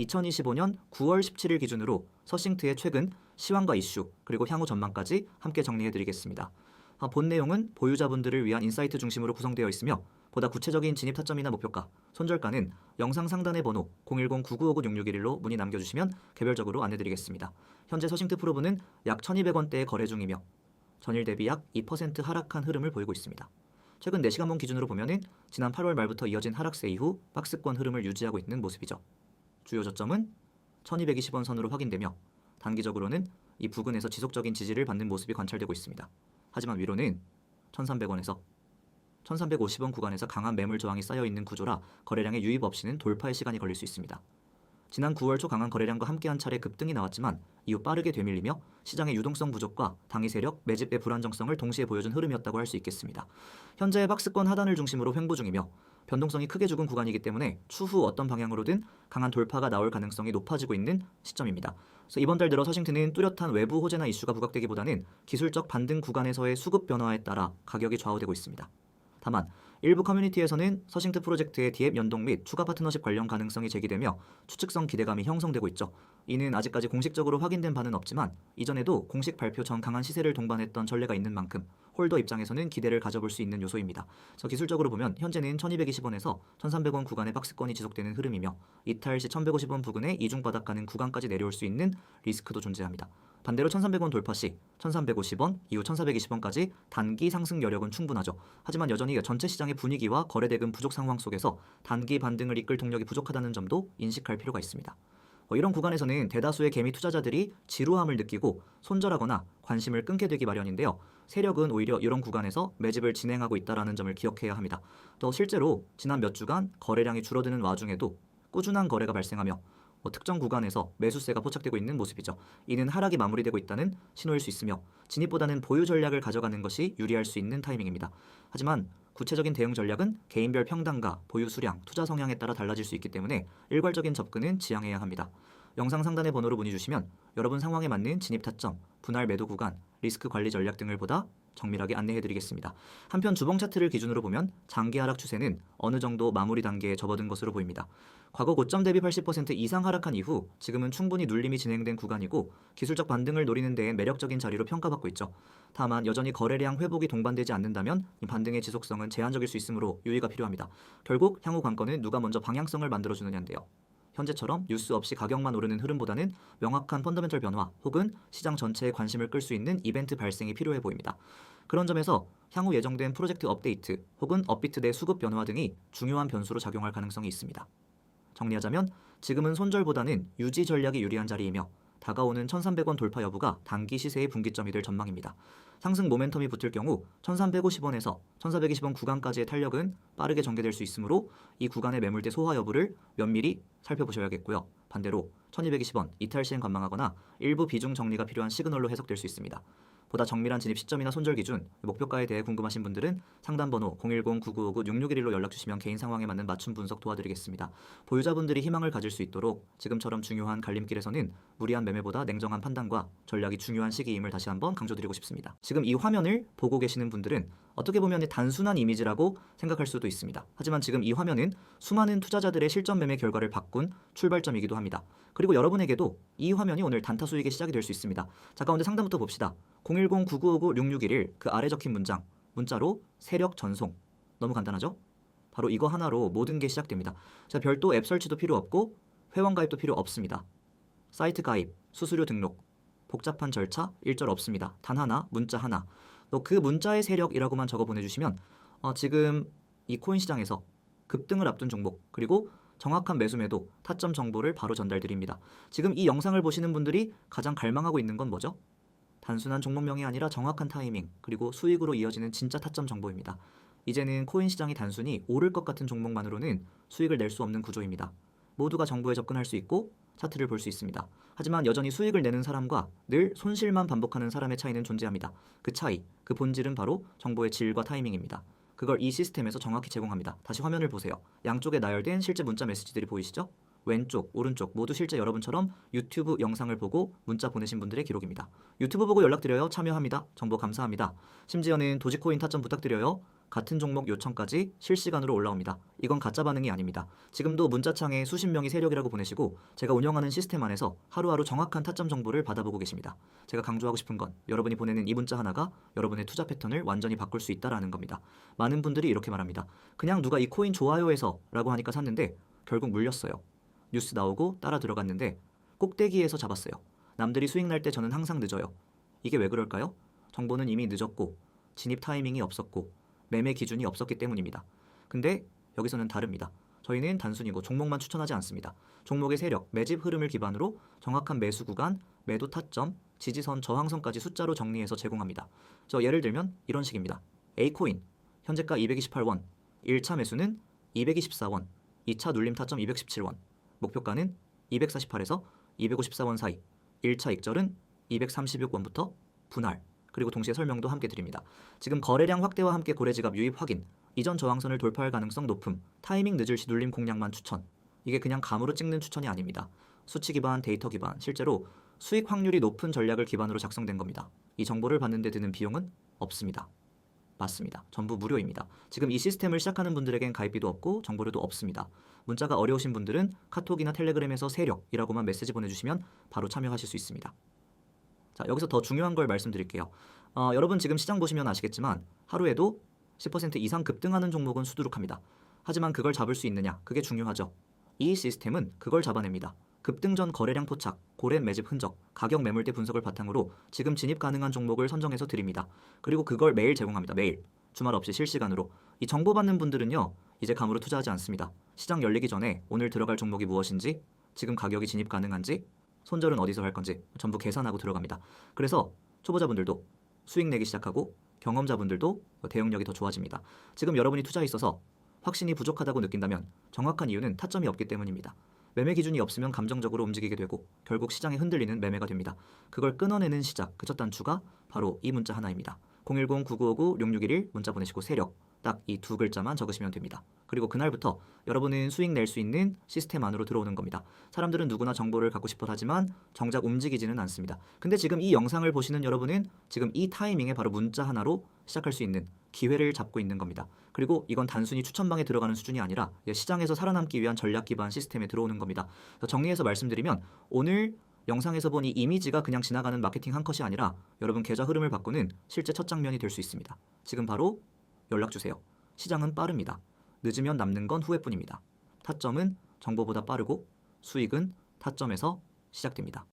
2025년 9월 17일 기준으로 서싱트의 최근 시황과 이슈 그리고 향후 전망까지 함께 정리해드리겠습니다. 본 내용은 보유자분들을 위한 인사이트 중심으로 구성되어 있으며 보다 구체적인 진입 타점이나 목표가, 손절가는 영상 상단의 번호 010-9959-6611로 문의 남겨주시면 개별적으로 안내드리겠습니다. 현재 서싱트 프로브는 약 1,200원대의 거래 중이며 전일 대비 약 2% 하락한 흐름을 보이고 있습니다. 최근 4시간봉 기준으로 보면은 지난 8월 말부터 이어진 하락세 이후 박스권 흐름을 유지하고 있는 모습이죠. 주요 저점은 1220원 선으로 확인되며 단기적으로는 이 부근에서 지속적인 지지를 받는 모습이 관찰되고 있습니다. 하지만 위로는 1300원에서 1350원 구간에서 강한 매물 저항이 쌓여있는 구조라 거래량의 유입 없이는 돌파의 시간이 걸릴 수 있습니다. 지난 9월 초 강한 거래량과 함께 한 차례 급등이 나왔지만 이후 빠르게 되밀리며 시장의 유동성 부족과 당위 세력, 매집의 불안정성을 동시에 보여준 흐름이었다고 할 수 있겠습니다. 현재 박스권 하단을 중심으로 횡보 중이며 변동성이 크게 죽은 구간이기 때문에 추후 어떤 방향으로든 강한 돌파가 나올 가능성이 높아지고 있는 시점입니다. 그래서 이번 달 들어 서싱트는 뚜렷한 외부 호재나 이슈가 부각되기보다는 기술적 반등 구간에서의 수급 변화에 따라 가격이 좌우되고 있습니다. 다만 일부 커뮤니티에서는 서싱트 프로젝트의 디앱 연동 및 추가 파트너십 관련 가능성이 제기되며 추측성 기대감이 형성되고 있죠. 이는 아직까지 공식적으로 확인된 바는 없지만 이전에도 공식 발표 전 강한 시세를 동반했던 전례가 있는 만큼 홀더 입장에서는 기대를 가져볼 수 있는 요소입니다. 그래서 기술적으로 보면 현재는 1220원에서 1300원 구간의 박스권이 지속되는 흐름이며 이탈 시 1150원 부근에 이중 바닥 가는 구간까지 내려올 수 있는 리스크도 존재합니다. 반대로 1300원 돌파 시 1350원, 이후 1420원까지 단기 상승 여력은 충분하죠. 하지만 여전히 전체 시장의 분위기와 거래 대금 부족 상황 속에서 단기 반등을 이끌 동력이 부족하다는 점도 인식할 필요가 있습니다. 이런 구간에서는 대다수의 개미 투자자들이 지루함을 느끼고 손절하거나 관심을 끊게 되기 마련인데요. 세력은 오히려 이런 구간에서 매집을 진행하고 있다는 점을 기억해야 합니다. 또 실제로 지난 몇 주간 거래량이 줄어드는 와중에도 꾸준한 거래가 발생하며 특정 구간에서 매수세가 포착되고 있는 모습이죠. 이는 하락이 마무리되고 있다는 신호일 수 있으며 진입보다는 보유 전략을 가져가는 것이 유리할 수 있는 타이밍입니다. 하지만 구체적인 대응 전략은 개인별 평단가, 보유 수량, 투자 성향에 따라 달라질 수 있기 때문에 일괄적인 접근은 지양해야 합니다. 영상 상단의 번호로 문의 주시면 여러분 상황에 맞는 진입 타점, 분할 매도 구간, 리스크 관리 전략 등을 보다 정밀하게 안내해드리겠습니다. 한편 주봉 차트를 기준으로 보면 장기 하락 추세는 어느 정도 마무리 단계에 접어든 것으로 보입니다. 과거 고점 대비 80% 이상 하락한 이후 지금은 충분히 눌림이 진행된 구간이고 기술적 반등을 노리는 데엔 매력적인 자리로 평가받고 있죠. 다만 여전히 거래량 회복이 동반되지 않는다면 이 반등의 지속성은 제한적일 수 있으므로 유의가 필요합니다. 결국 향후 관건은 누가 먼저 방향성을 만들어주느냐인데요. 현재처럼 뉴스 없이 가격만 오르는 흐름보다는 명확한 펀더멘털 변화 혹은 시장 전체에 관심을 끌 수 있는 이벤트 발생이 필요해 보입니다. 그런 점에서 향후 예정된 프로젝트 업데이트 혹은 업비트 내 수급 변화 등이 중요한 변수로 작용할 가능성이 있습니다. 정리하자면 지금은 손절보다는 유지 전략이 유리한 자리이며 다가오는 1300원 돌파 여부가 단기 시세의 분기점이 될 전망입니다. 상승 모멘텀이 붙을 경우 1350원에서 1420원 구간까지의 탄력은 빠르게 전개될 수 있으므로 이 구간의 매물대 소화 여부를 면밀히 살펴보셔야겠고요. 반대로 1220원 이탈 시행 관망하거나 일부 비중 정리가 필요한 시그널로 해석될 수 있습니다. 보다 정밀한 진입 시점이나 손절 기준, 목표가에 대해 궁금하신 분들은 상담번호 010-9959-6611로 연락주시면 개인 상황에 맞는 맞춤 분석 도와드리겠습니다. 보유자분들이 희망을 가질 수 있도록 지금처럼 중요한 갈림길에서는 무리한 매매보다 냉정한 판단과 전략이 중요한 시기임을 다시 한번 강조드리고 싶습니다. 지금 이 화면을 보고 계시는 분들은 어떻게 보면 단순한 이미지라고 생각할 수도 있습니다. 하지만 지금 이 화면은 수많은 투자자들의 실전 매매 결과를 바꾼 출발점이기도 합니다. 그리고 여러분에게도 이 화면이 오늘 단타 수익의 시작이 될 수 있습니다. 자, 가운데 상단부터 봅시다. 010-9959-6611 그 아래 적힌 문자로 세력 전송. 너무 간단하죠? 바로 이거 하나로 모든 게 시작됩니다. 자, 별도 앱 설치도 필요 없고 회원 가입도 필요 없습니다. 사이트 가입, 수수료 등록, 복잡한 절차 일절 없습니다. 단 하나, 문자 하나. 또 그 문자의 세력이라고만 적어 보내주시면 지금 이 코인 시장에서 급등을 앞둔 종목 그리고 정확한 매수 매도 타점 정보를 바로 전달드립니다. 지금 이 영상을 보시는 분들이 가장 갈망하고 있는 건 뭐죠? 단순한 종목명이 아니라 정확한 타이밍 그리고 수익으로 이어지는 진짜 타점 정보입니다. 이제는 코인 시장이 단순히 오를 것 같은 종목만으로는 수익을 낼 수 없는 구조입니다. 모두가 정보에 접근할 수 있고 차트를 볼 수 있습니다. 하지만 여전히 수익을 내는 사람과 늘 손실만 반복하는 사람의 차이는 존재합니다. 그 차이, 그 본질은 바로 정보의 질과 타이밍입니다. 그걸 이 시스템에서 정확히 제공합니다. 다시 화면을 보세요. 양쪽에 나열된 실제 문자 메시지들이 보이시죠? 왼쪽, 오른쪽 모두 실제 여러분처럼 유튜브 영상을 보고 문자 보내신 분들의 기록입니다. 유튜브 보고 연락드려요. 참여합니다. 정보 감사합니다. 심지어는 도지코인 타점 부탁드려요. 같은 종목 요청까지 실시간으로 올라옵니다. 이건 가짜 반응이 아닙니다. 지금도 문자창에 수십 명이 세력이라고 보내시고 제가 운영하는 시스템 안에서 하루하루 정확한 타점 정보를 받아보고 계십니다. 제가 강조하고 싶은 건 여러분이 보내는 이 문자 하나가 여러분의 투자 패턴을 완전히 바꿀 수 있다라는 겁니다. 많은 분들이 이렇게 말합니다. 그냥 누가 이 코인 좋아요 해서 라고 하니까 샀는데 결국 물렸어요. 뉴스 나오고 따라 들어갔는데 꼭대기에서 잡았어요. 남들이 수익 날 때 저는 항상 늦어요. 이게 왜 그럴까요? 정보는 이미 늦었고 진입 타이밍이 없었고 매매 기준이 없었기 때문입니다. 근데 여기서는 다릅니다. 저희는 단순히 종목만 추천하지 않습니다. 종목의 세력, 매집 흐름을 기반으로 정확한 매수 구간, 매도 타점, 지지선, 저항선까지 숫자로 정리해서 제공합니다. 예를 들면 이런 식입니다. A코인, 현재가 228원, 1차 매수는 224원, 2차 눌림 타점 217원, 목표가는 248에서 254원 사이, 1차 익절은 236원부터 분할, 그리고 동시에 설명도 함께 드립니다. 지금 거래량 확대와 함께 고래지갑 유입 확인, 이전 저항선을 돌파할 가능성 높음, 타이밍 늦을 시 눌림 공략만 추천. 이게 그냥 감으로 찍는 추천이 아닙니다. 수치 기반, 데이터 기반, 실제로 수익 확률이 높은 전략을 기반으로 작성된 겁니다. 이 정보를 받는 데 드는 비용은 없습니다. 맞습니다. 전부 무료입니다. 지금 이 시스템을 시작하는 분들에겐 가입비도 없고 정보료도 없습니다. 문자가 어려우신 분들은 카톡이나 텔레그램에서 세력이라고만 메시지 보내주시면 바로 참여하실 수 있습니다. 자, 여기서 더 중요한 걸 말씀드릴게요. 여러분 지금 시장 보시면 아시겠지만 하루에도 10% 이상 급등하는 종목은 수두룩합니다. 하지만 그걸 잡을 수 있느냐? 그게 중요하죠. 이 시스템은 그걸 잡아냅니다. 급등 전 거래량 포착, 고래 매집 흔적, 가격 매물대 분석을 바탕으로 지금 진입 가능한 종목을 선정해서 드립니다. 그리고 그걸 매일 제공합니다. 매일. 주말 없이 실시간으로. 이 정보 받는 분들은요. 이제 감으로 투자하지 않습니다. 시장 열리기 전에 오늘 들어갈 종목이 무엇인지, 지금 가격이 진입 가능한지, 손절은 어디서 할 건지 전부 계산하고 들어갑니다. 그래서 초보자분들도 수익 내기 시작하고 경험자분들도 대응력이 더 좋아집니다. 지금 여러분이 투자에 있어서 확신이 부족하다고 느낀다면 정확한 이유는 타점이 없기 때문입니다. 매매 기준이 없으면 감정적으로 움직이게 되고 결국 시장에 흔들리는 매매가 됩니다. 그걸 끊어내는 시작, 그 첫 단추가 바로 이 문자 하나입니다. 010-9959-6611 문자 보내시고 세력, 딱 이 두 글자만 적으시면 됩니다. 그리고 그날부터 여러분은 수익 낼 수 있는 시스템 안으로 들어오는 겁니다. 사람들은 누구나 정보를 갖고 싶어 하지만 정작 움직이지는 않습니다. 근데 지금 이 영상을 보시는 여러분은 지금 이 타이밍에 바로 문자 하나로 시작할 수 있는 기회를 잡고 있는 겁니다. 그리고 이건 단순히 추천방에 들어가는 수준이 아니라 시장에서 살아남기 위한 전략 기반 시스템에 들어오는 겁니다. 정리해서 말씀드리면 오늘 영상에서 본 이 이미지가 그냥 지나가는 마케팅 한 컷이 아니라 여러분 계좌 흐름을 바꾸는 실제 첫 장면이 될 수 있습니다. 지금 바로 연락주세요. 시장은 빠릅니다. 늦으면 남는 건 후회뿐입니다. 타점은 정보보다 빠르고 수익은 타점에서 시작됩니다.